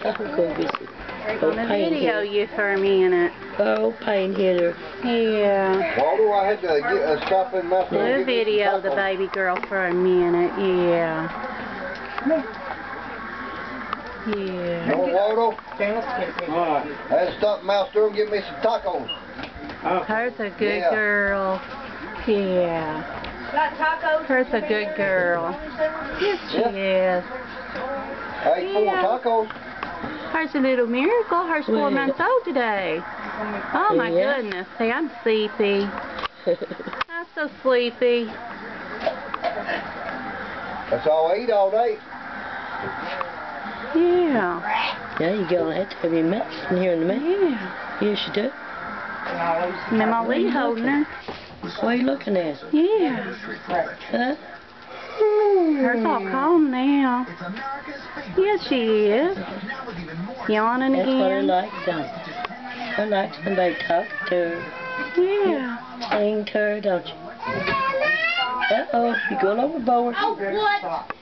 We're going to video you for a minute. Oh, pain hitter. Yeah. Waldo, I had to get stop in my store. We'll video the baby girl for a minute. Yeah. Yeah. No, Waldo? I had to stop in my store and get me some tacos. Her's a good girl. Yeah. Her's a good girl. Yes, she is. I ate 4 tacos. Her's a little miracle. Her's 4 months old today. Oh my goodness. See, I'm sleepy. I'm so sleepy. That's all I eat all day. Yeah. Yeah, you're going to have to have your medicine here in a minute. Yeah. Yes, you do. And then my Lee holding her. What are you looking at? Yeah. Huh? Her's all calm now. Yes, she is. Yawning That's what I again. like, don't you? I like when they talk to her. Yeah. Sing to her, don't you? Uh-oh, you're going overboard. Oh, what?